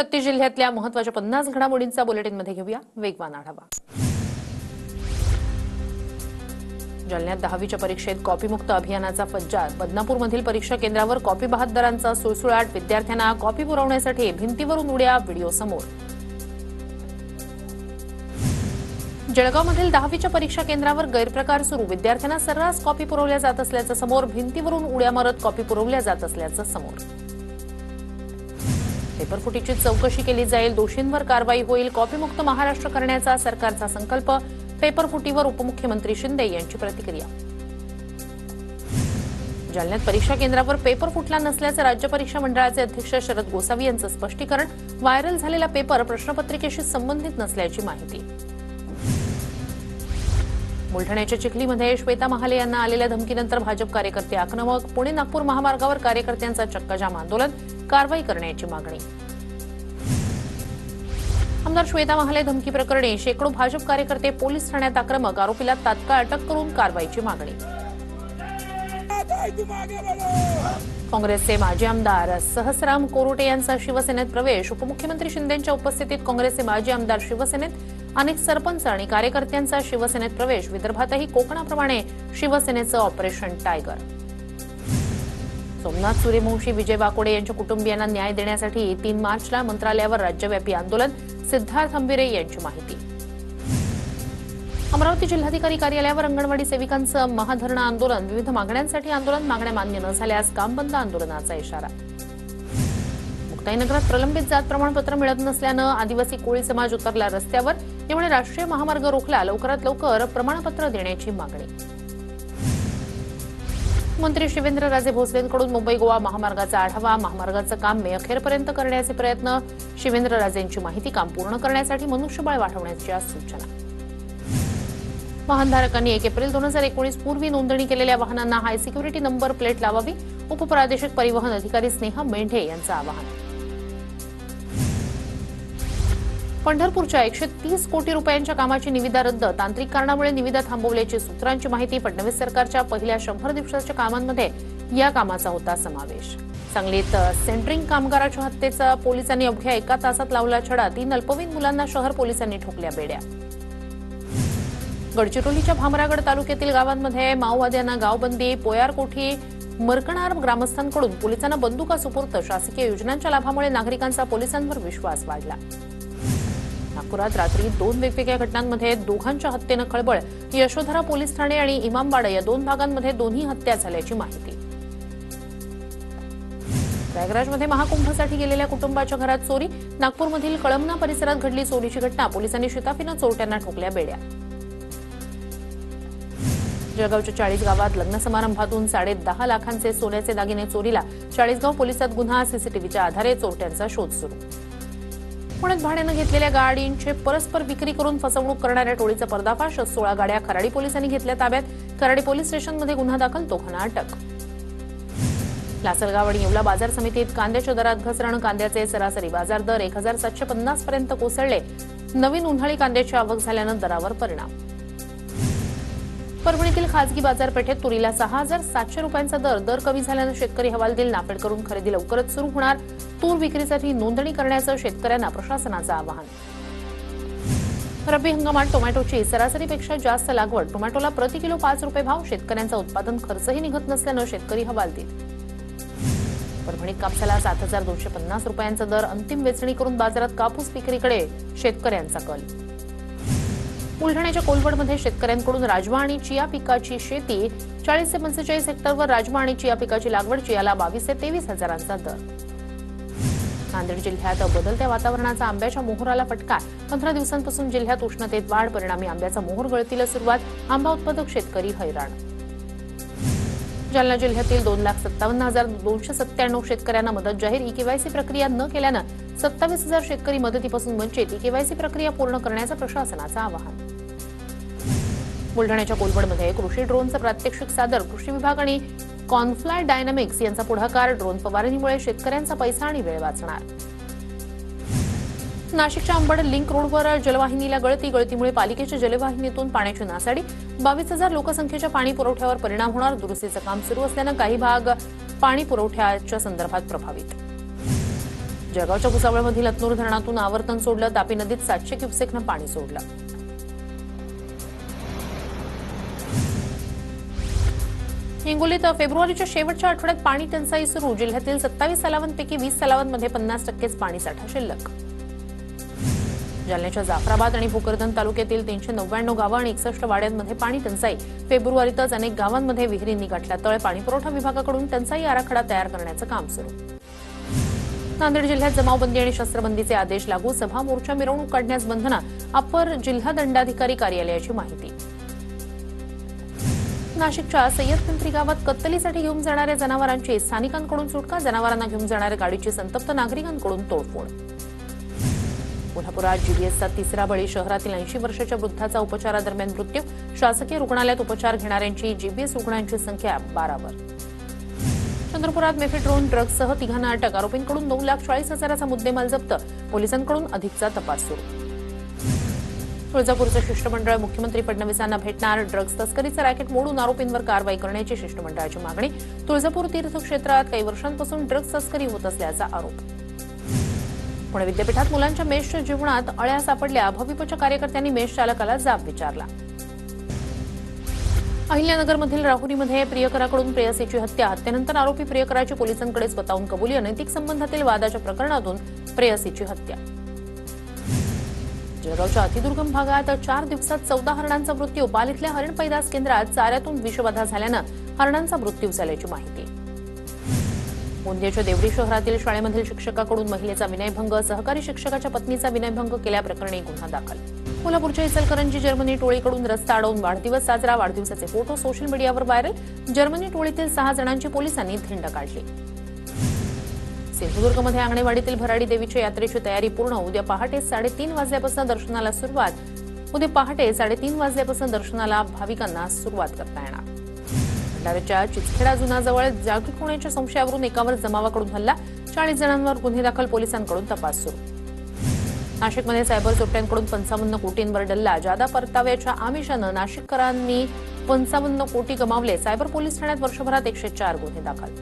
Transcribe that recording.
36 जिल्ह्यातल्या महत्त्वाच्या 50 घडामोडींचा बुलेटिनमध्ये घेऊया वेगवान आढावा। जालन्यात 10वीच्या परीक्षेत कॉपीमुक्त अभियानाचा फज्जा। बदनापूरमधील परीक्षा केंद्रावर कॉपी बहादरांचा सुळसुळाट। विद्यार्थ्यांना कॉपी पुरवण्यासाठी भिंतीवरून उड्या। व्हिडिओ समोर। जळगावमधील 10वीच्या परीक्षा केंद्रावर गैरप्रकार सुरू। विद्यार्थ्यांना सर्रास कॉपी पुरवल्या जात असल्याचं समोर। भिंतीवरून उड्या मारत कॉपी पुरवल्या जात असल्याचं समोर। पेपरफुटीची चौकशी केली जाईल। दोषींवर कारवाई होईल। कॉपीमुक्त महाराष्ट्र करण्याचा सरकारचा संकल्प। पेपरफुटीवर उपमुख्यमंत्री शिंदे यांची प्रतिक्रिया। जालन्यात परीक्षा केंद्रावर पेपर फुटला नसल्याचं राज्य परीक्षा मंडळाचे अध्यक्ष शरद गोसावी यांचं स्पष्टीकरण। व्हायरल झालेला पेपर प्रश्नपत्रिकेशी संबंधित नसल्याची माहिती। बुलढाण्याच्या चिखलीमध्ये श्वेता महाले यांना आलेल्या धमकीनंतर भाजप कार्यकर्ते आक्रमक। पुणे नागपूर महामार्गावर कार्यकर्त्यांचा चक्काजाम आंदोलन। कारवाई करण्याची मागणी। आमदार श्वेता महाले धमकी प्रकरणी शेकडो भाजप कार्यकर्ते पोलीस ठाण्यात आक्रमक। आरोपीला तात्काळ अटक करून कारवाईची मागणी। काँग्रेसचे माजी आमदार सहस्राम कोरोटे यांचा शिवसेनेत प्रवेश। उपमुख्यमंत्री शिंदेंच्या उपस्थितीत काँग्रेसचे माजी आमदार शिवसेनेत। अनेक सरपंच आणि कार्यकर्त्यांचा शिवसेनेत प्रवेश। विदर्भातही कोकणाप्रमाणे शिवसेनेचं ऑपरेशन टायगर। सोमनाथ सूर्यवंशी विजय वाकोडे यांच्या कुटुंबियांना न्याय देण्यासाठी 3 मार्चला मंत्रालयावर राज्यव्यापी आंदोलन। सिद्धार्थ अंबिरे यांची माहिती। अमरावती जिल्हाधिकारी कार्यालयावर अंगणवाडी सेविकांचं महाधरणं आंदोलन। विविध मागण्यांसाठी आंदोलन। मागण्या मान्य न झाल्यास काम बंद आंदोलनाचा इशारा। मुक्ताईनगरात प्रलंबित जात प्रमाणपत्र मिळत नसल्यानं आदिवासी कोळी समाज उतरला रस्त्यावर। यामुळे राष्ट्रीय महामार्ग रोखला। लवकरात लवकर प्रमाणपत्र देण्याची मागणी। मंत्री शिवेंद्रराजे भोसलेंकडून मुंबई गोवा महामार्गाचा आढावा। महामार्गाचं काम मे अखेरपर्यंत करण्याचे प्रयत्न। शिवेंद्रराजेंची माहिती। काम पूर्ण करण्यासाठी मनुष्यबळ वाढवण्याच्या सूचना। वाहनधारकांनी 1 एप्रिल 2019 पूर्वी नोंदणी केलेल्या वाहनांना हाय सिक्युरिटी नंबर प्लेट लावावी। उपप्रादेशिक परिवहन अधिकारी स्नेहा मेंढे यांचं आवाहन। पंढरपूरच्या 130 कोटी रुपयांच्या कामाची निविदा रद्द। तांत्रिक कारणामुळे निविदा थांबवल्याची सूत्रांची माहिती। फडणवीस सरकारच्या पहिल्या 100 दिवसाच्या कामांमध्ये या कामाचा होता समावेश। सांगलीत सेंटरिंग कामगाराच्या हत्येचा पोलिसांनी अवघ्या 1 तासात लावला छडा। 3 अल्पवयीन मुलांना शहर पोलिसांनी ठोकल्या बेड्या। गडचिरोलीच्या भामरागड तालुक्यातील गावांमध्ये माओवाद्यांना गावबंदी। पोयारकोठी मरकणार ग्रामस्थांकडून पोलिसांना बंदुका सुपूर्द। शासकीय योजनांच्या लाभामुळे नागरिकांचा पोलिसांवर विश्वास वाढला। नागपुरात रात्री 2 वेगवेगळ्या घटनांमध्ये दोघांच्या हत्येनं खळबळ। यशोधरा पोलीस ठाणे आणि इमामबाडा या 2 भागांमध्ये दोन्ही हत्या झाल्याची माहिती। प्रयागराजमध्ये महाकुंभसाठी गेलेल्या कुटुंबाच्या घरात चोरी। नागपूरमधील कळमना परिसरात घडली चोरीची घटना। पोलिसांनी शिताफीनं चोरट्यांना ठोकल्या बेड्या। जळगावच्या 40 गावात लग्न समारंभातून 10.5 लाखांचे सोन्याचे दागिने चोरीला। 40गाव पोलिसात गुन्हा। सीसीटीव्हीच्या आधारे चोरट्यांचा शोध सुरू। पुण्यात भाड्यानं घेतलेल्या गाडींची परस्पर विक्री करून फसवणूक करणाऱ्या टोळीचा पर्दाफाश। 16 गाड्या खराडी पोलिसांनी घेतल्या ताब्यात। खराडी पोलीस स्टेशनमध्ये गुन्हा दाखल। दोघांना अटक। लासलगाव आणि येवला बाजार समितीत कांद्याच्या दरात घसरण। कांद्याचे सरासरी बाजार दर 1750 पर्यंत कोसळले। नवीन उन्हाळी कांद्याची आवक झाल्यानं दरावर परिणाम। परभणीतील खासगी बाजारपेठेत तुरीला 6700 रुपयांचा दर कमी झाल्यानं शेतकरी हवालदिल। नाफेड करून खरेदी लवकरच सुरू होणार। तूर विक्रीसाठी नोंदणी करण्याचं शेतकऱ्यांना प्रशासनाचं आवाहन। रब्बी हंगामात टोमॅटोची सरासरीपेक्षा जास्त लागवड। टोमॅटोला प्रति किलो 5 रुपये भाव। शेतकऱ्यांचा उत्पादन खर्चही निघत नसल्यानं शेतकरी हवालदिल। परभणीत कापसाला 7250 रुपयांचा दर। अंतिम वेचणी करून बाजारात कापूस विक्रीकडे शेतकऱ्यांचा कल। बुलढाण्याच्या कोलवडमध्ये शेतकऱ्यांकडून राजमा आणि चिया पिकाची शेती। 40 ते 45 हेक्टरवर राजमा आणि चिया पिकाची लागवड। चियाला 22 ते 23 हजारांचा दर। नांदेड जिल्ह्यात बदलत्या वातावरणाचा आंब्याच्या मोहराला फटका। 15 दिवसांपासून जिल्ह्यात उष्णतेत वाढ। परिणामी आंब्याचा मोहर गळतीला सुरुवात। आंबा उत्पादक शेतकरी हैराण। जालना जिल्ह्यातील 2,57,297 शेतकऱ्यांना मदत जाहीर। ई-केवायसी प्रक्रिया न केल्यानं 27,000 शेतकरी मदतीपासून वंचित। ई-केवायसी प्रक्रिया पूर्ण करण्याचं प्रशासनाचं आवाहन। बुलढाण्याच्या कोलवडमध्ये कृषी ड्रोनचं प्रात्यक्षिक सादर। कृषी विभाग आणि कॉनफ्लाय डायनामिक्स यांचा पुढाकार। ड्रोन फवारणीमुळे शेतकऱ्यांचा पैसा आणि वेळ वाचणार। नाशिकच्या अंबड लिंक रोडवर जलवाहिनीला गळतीमुळे पालिकेच्या जलवाहिनीतून पाण्याची नासाडी। 22,000 लोकसंख्येच्या पाणी पुरवठ्यावर परिणाम होणार। दुरुस्तीचं काम सुरू असल्यानं काही भाग पाणी पुरवठ्याच्या संदर्भात प्रभावित। जळगावच्या भुसावळमधील रत्नूर धरणातून आवर्तन सोडलं, तापी नदीत 700 क्युसेकनं पाणी सोडलं. हिंगोलीत फेब्रुवारीच्या शेवटच्या आठवड्यात पाणी टंचाई सुरू. जिल्ह्यातील 27 तलावांपैकी 20 तलावांमध्ये 50% पाणीसाठा शिल्लक. जालन्याच्या जाफराबाद आणि भोकरदन तालुक्यातील 399 गावं आणि 61 वाड्यांमध्ये पाणी टंचाई. फेब्रुवारीतच अनेक गावांमध्ये विहिरींनी गाठला तळ. पाणीपुरवठा विभागाकडून टंचाई आराखडा तयार करण्याचं काम सुरू. नांदेड जिल्ह्यात जमावबंदी आणि शस्त्रबंदीचे आदेश लागू. सभा, मोर्चा, मिरवणूक काढण्यास बंधना. अप्पर जिल्हा दंडाधिकारी कार्यालयाची माहिती. नाशिकच्या सय्यदपिंपरी गावात कत्तलीसाठी घेऊन जाणाऱ्या जनावरांची स्थानिकांकडून सुटका. जनावरांना घेऊन जाणाऱ्या गाडीची संतप्त नागरिकांकडून तोडफोड. कोल्हापुरात जीबीएसचा तिसरा बळी. शहरातील 80 वर्षाच्या वृद्धाचा उपचारादरम्यान मृत्यू. शासकीय रुग्णालयात उपचार घेणाऱ्यांची जीबीएस रुग्णांची संख्या 12वर. चंद्रपुरात मेफेड्रोन ड्रग्जसह तिघांना अटक. आरोपींकडून 9,40,000चा मुद्देमाल जप्त. पोलिसांकडून अधिकचा तपास सुरू. तुळजापूरचं शिष्टमंडळ मुख्यमंत्री फडणवीसांना भेटणार. ड्रग्ज तस्करीचं रॅकेट मोडून आरोपींवर कारवाई करण्याची शिष्टमंडळाची मागणी. तुळजापूर तीर्थक्षेत्रात काही वर्षांपासून ड्रग्ज तस्करी होत असल्याचा आरोप. पुणे विद्यापीठात मुलांच्या मेषच्या जीवनात अळ्या सापडल्या. भविपच्या कार्यकर्त्यांनी मेष चालकाला जाब विचारला. अहिल्यानगरमधील राहुरीमध्ये प्रियकराकडून प्रेयसीची हत्या. हत्येनंतर आरोपी प्रियकराची पोलिसांकडे स्वतःहून कबुली. अनैतिक संबंधातील वादाच्या प्रकरणातून प्रेयसीची हत्या. जळगावच्या अतिदुर्गम भागात 4 दिवसात 14 हरणांचा मृत्यू. पाल इथल्या हरण पैदास केंद्रात चाऱ्यातून विषबाधा झाल्यानं हरणांचा मृत्यू झाल्याची माहिती. गोंदियाच्या देवरी शहरातील शाळेमधील शिक्षकाकडून महिलेचा विनयभंग. सहकारी शिक्षकाच्या पत्नीचा विनयभंग केल्याप्रकरणी गुन्हा दाखल. कोल्हापूरच्या इचलकरंजी जर्मनी टोळीकडून रस्ता अडवून वाढदिवस साजरा. वाढदिवसाचे फोटो सोशल मीडियावर व्हायरल. जर्मनी टोळीतील 6 जणांची पोलिसांनी धिंड काढली. सिंधुदुर्गमध्ये आंगणेवाडीतील भराडी देवीच्या यात्रेची तयारी पूर्ण. उद्या पहाटे 3:30 वाजल्यापासून दर्शनाला सुरुवात. भाविकांना सुरुवात करता येणार. भंडाऱ्याच्या चिचखेडा जुनाजवळ जागतिक होण्याच्या संशयावरून एकावर जमावाकडून हल्ला. 40 जणांवर गुन्हे दाखल. पोलिसांकडून तपास सुरू. नाशिकमध्ये सायबर चोरट्यांकडून 55 कोटींवर डल्ला. जादा परताव्याच्या आमिषानं नाशिककरांनी 55 कोटी गमावले. सायबर पोलीस ठाण्यात वर्षभरात 104 गुन्हे दाखल.